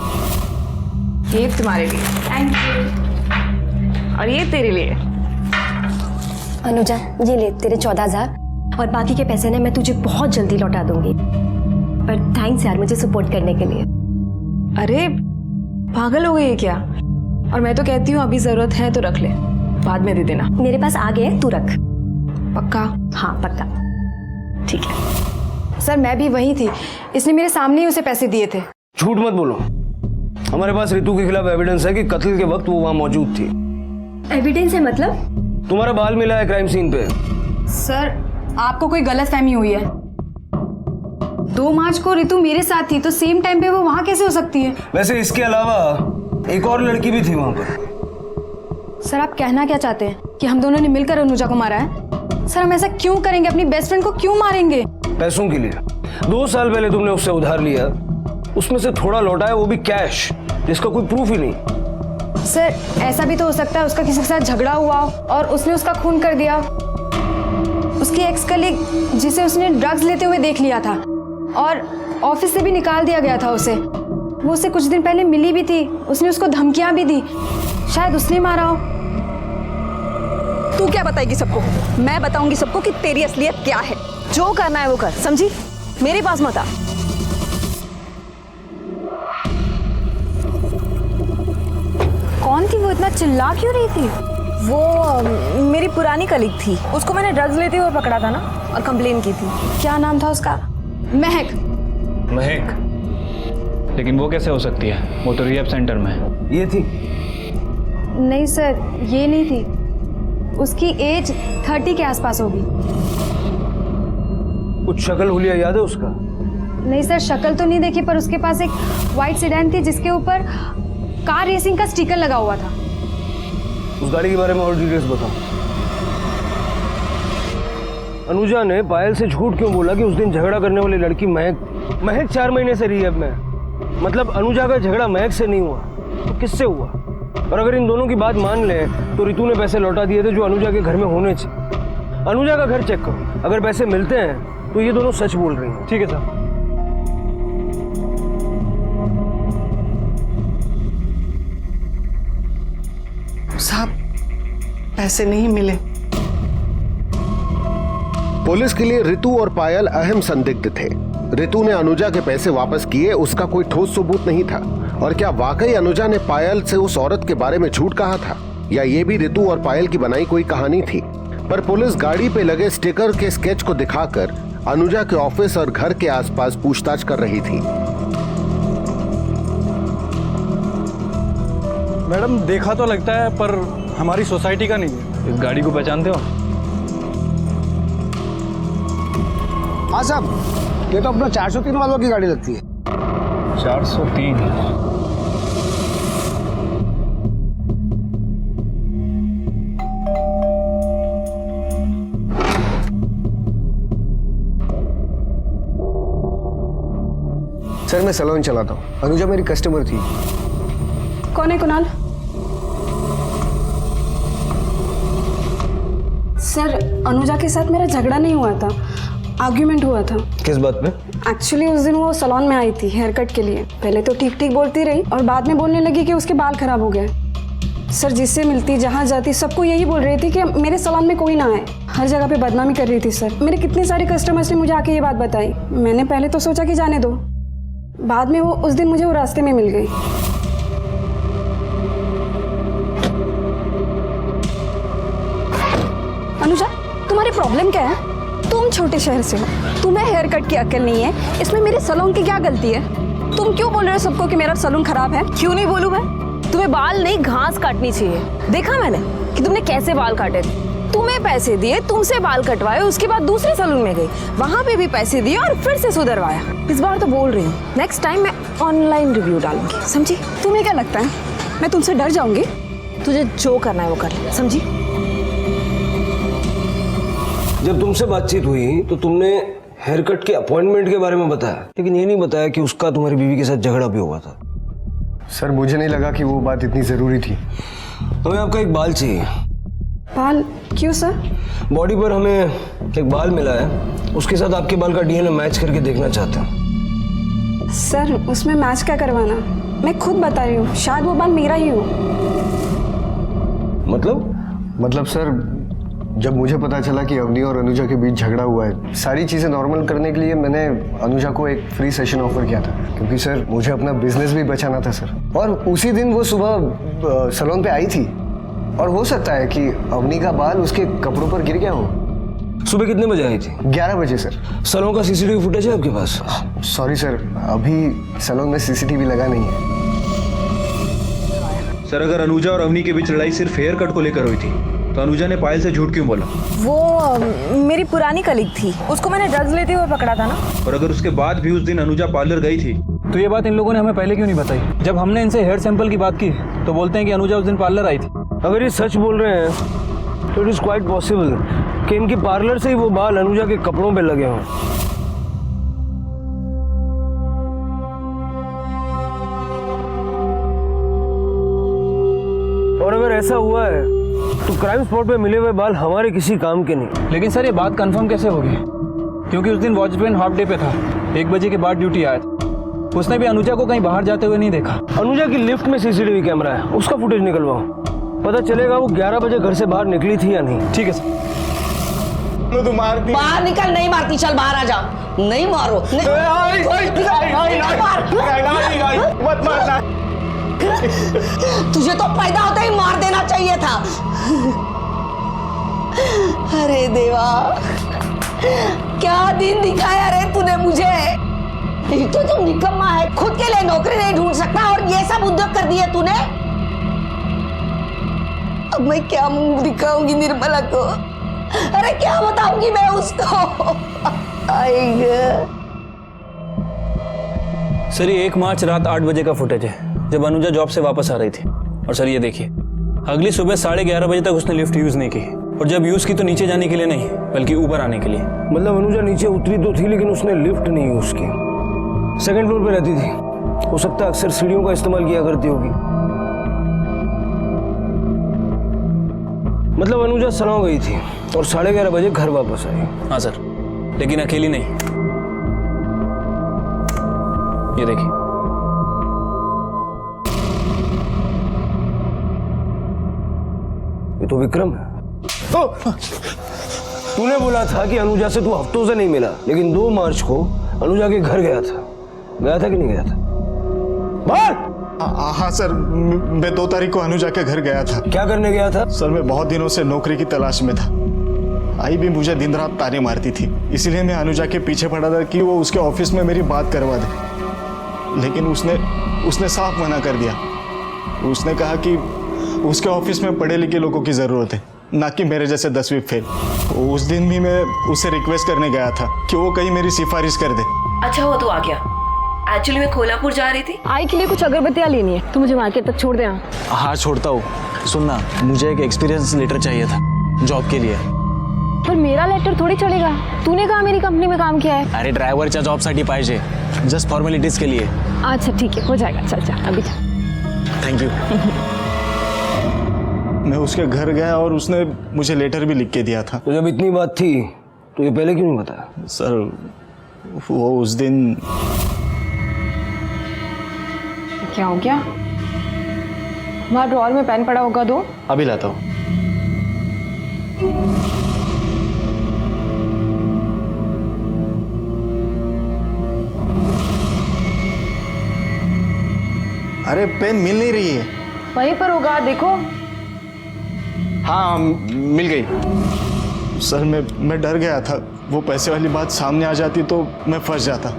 ये तुम्हारे लिए। Thank you. और ये तेरे लिए। अनुजा ये ले तेरे 14,000 और बाकी के पैसे ना मैं तुझे बहुत जल्दी लौटा दूंगी। पर थैंक्स यार मुझे सपोर्ट करने के लिए। अरे पागल हो गई है क्या? और मैं तो कहती हूँ अभी जरूरत है तो रख ले, बाद में दे देना। मेरे पास आ गए, तू रख। पक्का? हाँ पक्का। ठीक है। सर मैं भी वही थी, इसने मेरे सामने ही उसे पैसे दिए थे। झूठ मत बोलो, हमारे पास रितु के खिलाफ एविडेंस है कि कत्ल के वक्त वो वहाँ मौजूद थी। एविडेंस है मतलब? तुम्हारा बाल मिला है क्राइम सीन पे। सर आपको कोई गलतफहमी हुई है। 2 मार्च को रितु मेरे साथ थी तो सेम टाइम पे वो वहाँ कैसे हो सकती है? वैसे इसके अलावा एक और लड़की भी थी वहाँ पर। सर आप कहना क्या चाहते हैं कि हम दोनों ने मिलकर अनुजा को मारा है? सर हम ऐसा क्यों करेंगे? अपनी बेस्ट फ्रेंड को क्यों मारेंगे? पैसों के लिए। 2 साल पहले तुमने उससे उधार लिया, उसमें से थोड़ा लौटाया, वो भी कैश, जिसका कोई प्रूफ ही नहीं। सर ऐसा भी तो हो सकता है उसका किसी के साथ झगड़ा हुआ और उसने उसका खून कर दिया। उसकी एक्स कलीग जिसे उसने ड्रग्स लेते हुए देख लिया था और ऑफिस से भी निकाल दिया गया था उसे। वो उससे कुछ दिन पहले मिली भी थी, उसने उसको धमकियां भी दी, शायद उसने मारा हो। तू क्या बताएगी सबको? मैं बताऊंगी सबको कि तेरी असलियत क्या है। जो करना है वो कर, समझी? मेरे पास मत आ। कौन थी वो? इतना चिल्ला क्यों रही थी? वो मेरी पुरानी कलीग थी, उसको मैंने ड्रग्स लेते हुए पकड़ा था ना और कंप्लेन की थी। क्या नाम था उसका? महक। महक? लेकिन वो कैसे हो सकती है, वो तो रिहैब सेंटर में है। ये थी? नहीं सर ये नहीं थी, उसकी एज 30 के आसपास होगी। कुछ शक्ल हुलिया याद है उसका? नहीं सर शक्ल तो नहीं देखी, पर उसके पास एक व्हाइट सेडान थी जिसके ऊपर कार रेसिंग का स्टिकर लगा हुआ था। उस गाड़ी के बारे में और डिटेल्स बताओ। अनुजा ने पायल से झूठ क्यों बोला कि उस दिन झगड़ा करने वाली लड़की महक महक 4 महीने से रिहेब में है। मतलब अनुजा का झगड़ा महक से नहीं हुआ तो किससे हुआ? और अगर इन दोनों की बात मान ले तो रितु ने पैसे लौटा दिए थे जो अनुजा के घर में होने चाहिए। अनुजा का घर चेक करो, अगर पैसे मिलते हैं तो ये दोनों सच बोल रही हैं। ठीक है सर। साहब, पैसे नहीं मिले। पुलिस के लिए रितु और पायल अहम संदिग्ध थे। रितु ने अनुजा के पैसे वापस किए, उसका कोई ठोस सबूत नहीं था। और क्या वाकई अनुजा ने पायल से उस औरत के बारे में झूठ कहा था, या ये भी रितु और पायल की बनाई कोई कहानी थी? पर पुलिस गाड़ी पे लगे स्टिकर के स्केच को दिखाकर अनुजा के ऑफिस और घर के आसपास पूछताछ कर रही थी। मैडम, देखा तो लगता है पर हमारी सोसाइटी का नहीं है। इस गाड़ी को पहचानते हो? हाँ साहब, ये तो अपना 403 वालों की गाड़ी लगती है। 403? सर, मैं सैलून चलाता हूँ। अनुजा मेरी कस्टमर थी। कौन है कुणाल? सर, अनुजा के साथ मेरा झगड़ा नहीं हुआ था, आर्ग्यूमेंट हुआ था। किस बात पे? एक्चुअली उस दिन वो सैलून में आई थी हेयर कट के लिए। पहले तो ठीक ठीक बोलती रही और बाद में बोलने लगी कि उसके बाल खराब हो गए। सर, जिससे मिलती, जहाँ जाती, सबको यही बोल रही थी कि मेरे सैलून में कोई ना आए। हर जगह पे बदनामी कर रही थी सर। मेरे कितने सारे कस्टमर्स ने मुझे आके ये बात बताई। मैंने पहले तो सोचा कि जाने दो, बाद में वो उस दिन मुझे वो रास्ते में मिल गई। अनुजा, तुम्हारी प्रॉब्लम क्या है? तुम छोटे शहर से हो, तुम्हें हेयर कट की अक्ल नहीं है। इसमें मेरे सैलून की क्या गलती है? तुम क्यों बोल रहे हो सबको कि मेरा सैलून खराब है? क्यों नहीं बोलूं मैं? तुम्हें बाल नहीं, घास काटनी चाहिए। देखा मैंने कि तुमने कैसे बाल काटे थे। तुम्हें पैसे दिए, तुमसे बाल कटवाए, उसके बाद दूसरे सैलून में गई, वहां पे भी पैसे दिए और फिर से सुधरवाया। इस बार तो बोल रही हूँ, नेक्स्ट टाइम मैं ऑनलाइन रिव्यू डालूंगी, समझी? तुम्हें क्या लगता है मैं तुमसे डर जाऊंगी? तुझे जो करना है वो कर ले, समझी? जब तुमसे बातचीत हुई तो तुमने हेयर कट के अपॉइंटमेंट के बारे में बताया, लेकिन ये नहीं बताया कि उसका तुम्हारी बीवी के साथ झगड़ा भी हुआ था। सर, मुझे नहीं लगा कि वो बात इतनी जरूरी थी। हमें आपका एक बाल चाहिए। बाल? क्यों सर? बॉडी पर हमें एक बाल मिला है, उसके साथ आपके बाल का डीएनए मैच करके देखना चाहते हैं। सर, उसमें मैच क्या करवाना? मैं खुद बता रही हूँ, शायद वो बाल मेरा ही हो। मतलब सर, जब मुझे पता चला कि अवनी और अनुजा के बीच झगड़ा हुआ है, सारी चीज़ें नॉर्मल करने के लिए मैंने अनुजा को एक फ्री सेशन ऑफर किया था, क्योंकि सर मुझे अपना बिजनेस भी बचाना था सर। और उसी दिन वो सुबह सैलून पे आई थी, और हो सकता है कि अवनी का बाल उसके कपड़ों पर गिर गया हो। सुबह कितने बजे आई थी? 11 बजे सर। सैलून का सीसीटीवी फुटेज है आपके पास? सॉरी सर, अभी सैलून में सीसीटीवी लगा नहीं है। सर, अगर अनुजा और अवनी के बीच लड़ाई सिर्फ हेयर कट को लेकर हुई थी तो अनुजा ने पायल से झूठ क्यों बोला? वो मेरी पुरानी कलीग थी, उसको मैंने ड्रग्स लेते हुए पकड़ा था ना। और अगर उसके बाद भी उस दिन अनुजा पार्लर गई थी तो ये बात इन लोगों ने हमें पहले क्यों नहीं बताई? जब हमने इनसे हेयर सैंपल की बात की तो बोलते हैं कि अनुजा उस दिन पार्लर आई थी। अगर ये सच बोल रहे हैं तो इट इज क्वाइट पॉसिबल कि इनकी पार्लर से ही वो बाल अनुजा के कपड़ों पे लगे हों। और अगर ऐसा हुआ है तो क्राइम स्पॉट पे मिले हुए बाल हमारे किसी काम के नहीं। लेकिन सर, ये बात कंफर्म कैसे होगी? क्योंकि उस दिन वॉचमैन हाफ डे पे था, 1 बजे के बाद ड्यूटी आया था। उसने भी अनुजा को कहीं बाहर जाते हुए नहीं देखा। अनुजा की लिफ्ट में सीसीटीवी कैमरा है, उसका फुटेज निकलवाओ, पता चलेगा वो 11 बजे घर से बाहर निकली थी या नहीं। ठीक है सर। बाहर निकल। नहीं मारती, चल बाहर आ जाओ। नहीं मारो, मत मारना। तुझे तो पैदा होते ही मार देना चाहिए था। अरे देवा, क्या दिन दिखाया रे तूने मुझे। एक तो तुम निकम्मा है, खुद के लिए नौकरी नहीं ढूंढ सकता और ये सब उद्योग कर दिए तूने। अब मैं क्या मुंह दिखाऊंगी निर्मला को? अरे क्या बताऊंगी मैं उसको? सर, ये 1 मार्च रात 8 बजे का फुटेज है, जब अनुजा जॉब से वापस आ रही थी। और सर ये देखिए, अगली सुबह 11:30 बजे तक उसने लिफ्ट यूज नहीं की, और जब यूज की तो नीचे जाने के लिए नहीं बल्कि ऊपर आने के लिए। मतलब अनुजा नीचे उतरी तो थी लेकिन उसने लिफ्ट नहीं यूज की। सेकंड फ्लोर पे रहती थी, हो सकता है अक्सर सीढ़ियों का इस्तेमाल किया करती होगी। मतलब अनुजा सलाव गई थी और 11:30 बजे घर वापस आई। हाँ सर, लेकिन अकेली नहीं। ये देखिए, ये तो विक्रम है। तूने बोला था कि अनुजा से तू हफ्तों से नहीं मिला, लेकिन 2 मार्च को अनुजा के घर गया था कि नहीं गया था? बात हाँ सर, मैं 2 तारीख को अनुजा के घर गया था। क्या करने गया था? सर मैं बहुत दिनों से नौकरी की तलाश में था। आई भी मुझे दिन रात ताने मारती थी, इसलिए मैं अनुजा के पीछे पड़ा था कि वो उसके ऑफिस में मेरी बात करवा दे, लेकिन उसने साफ मना कर दिया। उसने कहा कि उसके ऑफिस में पढ़े लिखे लोगों की ज़रूरत है, ना कि मेरे जैसे 10वीं फेल। उस दिन भी मैं उससे रिक्वेस्ट करने गया था कि वो कहीं मेरी सिफारिश कर दे। अच्छा हुआ तू आ गया। एक्चुअली मैं कोल्हापुर जा रही थी। आई के लिए कुछ अगरबत्तियाँ लेनी है, तो मुझे मार्केट तक छोड़ दे। हाँ छोड़ता हूँ। सुनना, मुझे एक एक्सपीरियंस लेटर चाहिए था जॉब के लिए। पर मेरा लेटर थोड़ी चलेगा, तूने कहा मेरी कंपनी में काम किया है। अरे ड्रायव्हरच्या जॉबसाठी पाहिजे, जस्ट फॉर्मॅलिटीज के लिए। अच्छा ठीक है, हो जाएगा, चल जा अभी जा। Thank you. मैं उसके घर गया और उसने मुझे लेटर भी लिख के दिया था। तो जब इतनी बात थी तो ये पहले क्यों नहीं बताया? सर वो उस दिन क्या हो गया? वहाँ ड्रॉअर में पेन पड़ा होगा, दो। अभी लाता हूँ। अरे पेन मिल नहीं रही है। वहीं पर होगा, देखो। हाँ मिल गई। सर मैं डर गया था, वो पैसे वाली बात सामने आ जाती तो मैं फंस जाता।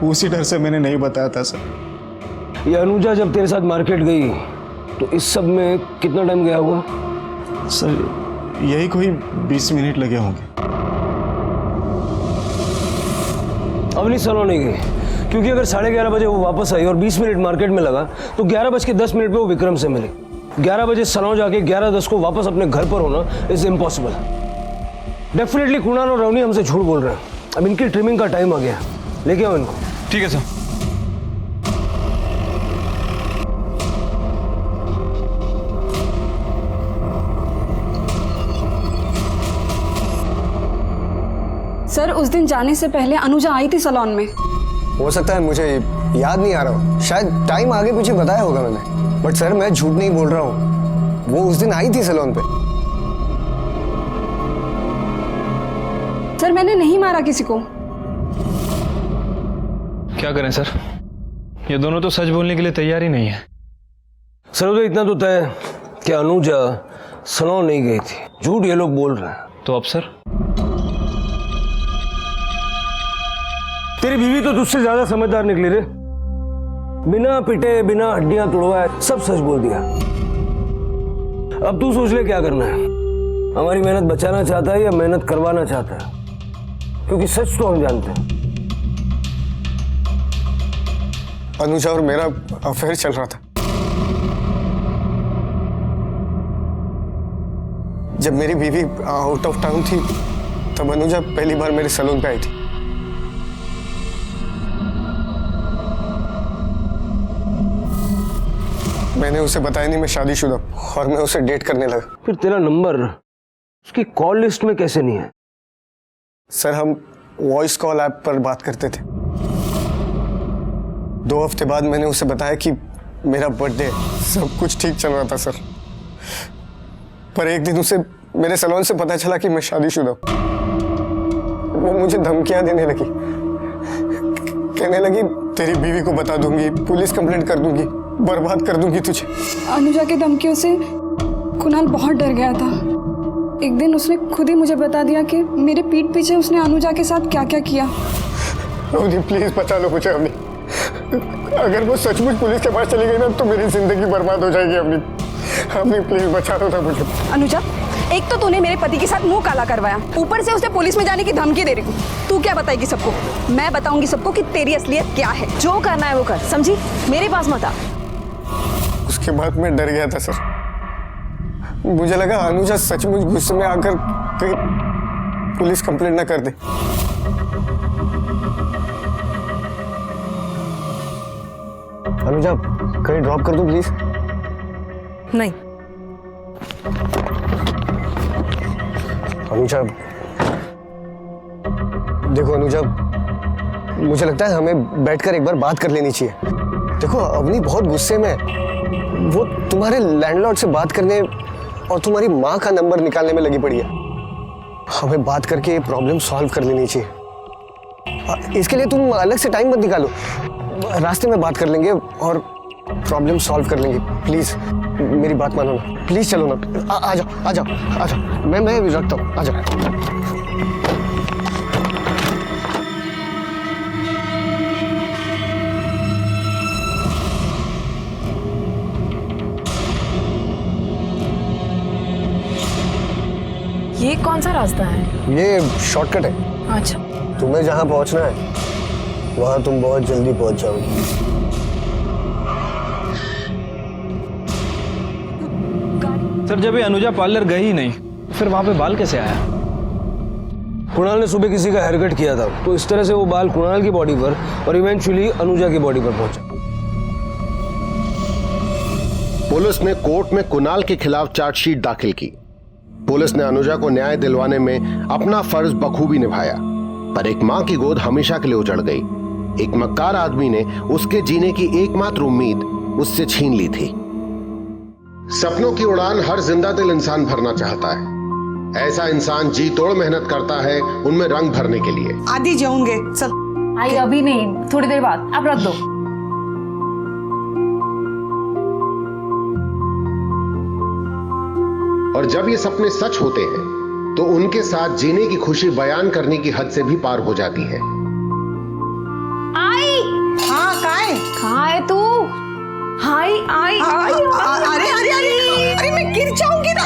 उसी डर से मैंने नहीं बताया था सर। ये अनुजा जब तेरे साथ मार्केट गई तो इस सब में कितना टाइम गया होगा? सर यही कोई 20 मिनट लगे होंगे। अवनी सलों नहीं गई, क्योंकि अगर 11:30 बजे वो वापस आई और 20 मिनट मार्केट में लगा तो 11:10 पे वो विक्रम से मिली। 11 बजे सलों जाके 11:10 को वापस अपने घर पर होना इज इम्पॉसिबल। डेफिनेटली कुणाल और रवनी हमसे झूठ बोल रहे हैं। अब इनकी ट्रिमिंग का टाइम आ गया, लेके आओ इनको। ठीक है सर। सर उस दिन जाने से पहले अनुजा आई थी सैलून में। हो सकता है, मुझे याद नहीं आ रहा, शायद टाइम आगे पीछे बताया होगा मैंने, बट सर मैं झूठ नहीं बोल रहा हूँ, वो उस दिन आई थी सैलून पे। सर मैंने नहीं मारा किसी को। क्या करें सर, ये दोनों तो सच बोलने के लिए तैयार ही नहीं है। सर इतना तो तय है कि अनुजा सैलून नहीं गई थी, झूठ ये लोग बोल रहे हैं। तो अब सर तेरी बीवी तो तुझसे ज्यादा समझदार निकली रे, बिना पिटे बिना हड्डियां तोड़वाए सब सच बोल दिया। अब तू सोच ले क्या करना है, हमारी मेहनत बचाना चाहता है या मेहनत करवाना चाहता है, क्योंकि सच तो हम जानते हैं। अनुजा और मेरा अफेयर चल रहा था। जब मेरी बीवी आउट ऑफ टाउन थी तब अनुजा पहली बार मेरे सैलून पे आई थी। मैंने उसे बताया नहीं मैं शादीशुदा और मैं उसे डेट करने लगा। फिर तेरा नंबर उसकी कॉल लिस्ट में कैसे नहीं है? सर हम वॉइस कॉल ऐप पर बात करते थे। 2 हफ्ते बाद मैंने उसे बताया कि मेरा बर्थडे, सब कुछ ठीक चल रहा था सर, पर एक दिन उसे मेरे सैलून से पता चला कि मैं शादीशुदा। वो मुझे धमकियां देने लगी, कहने लगी तेरी बीवी को बता दूंगी, पुलिस कंप्लेंट कर दूंगी, बर्बाद कर दूंगी तुझे। अनुजा की धमकियों से कुणाल बहुत डर गया था। एक दिन उसने खुद ही मुझे बता दिया कि मेरे पीठ पीछे उसने अनुजा के साथ क्या क्या किया। अवनी प्लीज बचा लो मुझे। अवनी, अगर वो सचमुच पुलिस के पास चली गई ना तो मेरी जिंदगी बर्बाद हो जाएगी। अवनी, अवनी प्लीज बचा लो ना मुझे। अनुजा, एक तो तूने मेरे पति के साथ मुंह काला करवाया, ऊपर से उसे पुलिस में जाने की धमकी दे रही। तू क्या बताएगी सबको? मैं बताऊंगी सबको कि तेरी असलियत क्या है। जो करना है वो कर, समझी? मेरे पास मत आ। उसके बाद मैं डर गया था सर, मुझे लगा अनुजा सचमुच गुस्से में आकर कहीं पुलिस कंप्लेंट ना कर दे। अनुजा कहीं ड्रॉप कर दूं प्लीज? नहीं। अनुजा देखो अनुजा, मुझे लगता है हमें बैठकर एक बार बात कर लेनी चाहिए। देखो अवनी बहुत गुस्से में है, वो तुम्हारे लैंडलॉर्ड से बात करने और तुम्हारी माँ का नंबर निकालने में लगी पड़ी है। हमें बात करके ये प्रॉब्लम सॉल्व कर लेनी चाहिए। इसके लिए तुम अलग से टाइम मत निकालो, रास्ते में बात कर लेंगे और प्रॉब्लम सॉल्व कर लेंगे। प्लीज मेरी बात मानो ना, प्लीज चलो ना। आ जाओ आ जाओ आ जाओ, मैं रखता हूँ, आ जाओ। ये कौन सा रास्ता है? ये शॉर्टकट है। अच्छा। तुम्हें जहाँ पहुँचना है वहाँ तुम बहुत जल्दी पहुँच जाओगी। सर जब ये अनुजा पार्लर गई ही नहीं, फिर वहां पे बाल कैसे आया? कुणाल ने सुबह किसी का हेयर कट किया था, तो इस तरह से वो बाल कुणाल की बॉडी पर और इवेंचुअली अनुजा की बॉडी पर पहुंचा। पुलिस ने कोर्ट में कुणाल के खिलाफ चार्जशीट दाखिल की। पुलिस ने अनुजा को न्याय दिलवाने में अपना फर्ज बखूबी निभाया, पर एक मां की गोद हमेशा के लिए उजड़ गई। एक मक्कार आदमी ने उसके जीने की एकमात्र उम्मीद उससे छीन ली थी। सपनों की उड़ान हर जिंदा दिल इंसान भरना चाहता है। ऐसा इंसान जी तोड़ मेहनत करता है उनमें रंग भरने के लिए। आदि जाऊंगे, चल। आई अभी नहीं, थोड़ी देर बाद, अब रख दो। और जब ये सपने सच होते हैं तो उनके साथ जीने की खुशी बयान करने की हद से भी पार हो जाती है। आई। हाँ कहाँ है तू? हाय आई आई। अरे अरे अरे अरे मैं गिर जाऊंगी ना।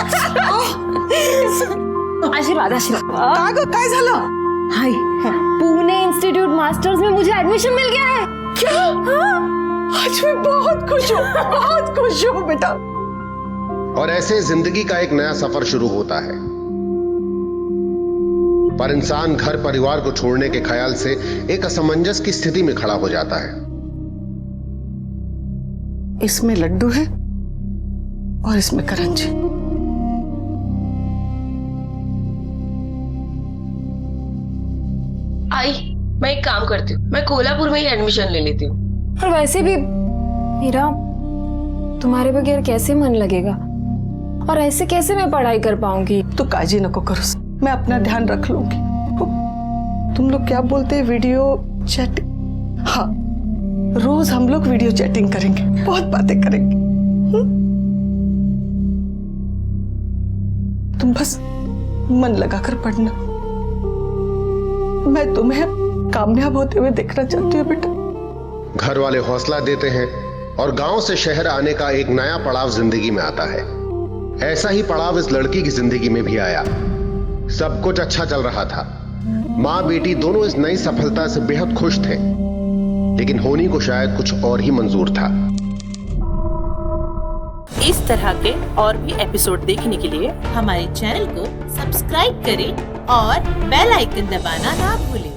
आशीर्वाद आशीर्वाद। काय झालं? हाय, पुणे इंस्टीट्यूट मास्टर्स में मुझे एडमिशन मिल गया है। क्या? हाँ? आज मैं बहुत खुश हूँ, बहुत खुश हूँ बेटा। और ऐसे जिंदगी का एक नया सफर शुरू होता है। पर इंसान घर परिवार को छोड़ने के ख्याल से एक असमंजस की स्थिति में खड़ा हो जाता है। इसमें लड्डू है और इसमें करंजी। आई, मैं एक काम करती हूँ, मैं कोल्हापुर में ही एडमिशन ले लेती हूँ। और वैसे भी मेरा तुम्हारे बगैर कैसे मन लगेगा, और ऐसे कैसे मैं पढ़ाई कर पाऊंगी? तू काळजी नको करूस, मैं अपना ध्यान रख लूंगी। तुम लोग क्या बोलते हैं, वीडियो चैटिंग? हाँ, रोज हम लोग वीडियो चैटिंग करेंगे, बहुत बातें करेंगे। तुम बस मन लगाकर पढ़ना। मैं तुम्हें कामयाब होते हुए देखना चाहती हूँ बेटा। घर वाले हौसला देते हैं और गांव से शहर आने का एक नया पड़ाव जिंदगी में आता है। ऐसा ही पड़ाव इस लड़की की जिंदगी में भी आया। सब कुछ अच्छा चल रहा था, मां बेटी दोनों इस नई सफलता से बेहद खुश थे, लेकिन होनी को शायद कुछ और ही मंजूर था। इस तरह के और भी एपिसोड देखने के लिए हमारे चैनल को सब्सक्राइब करें और बेल आइकन दबाना ना भूलें।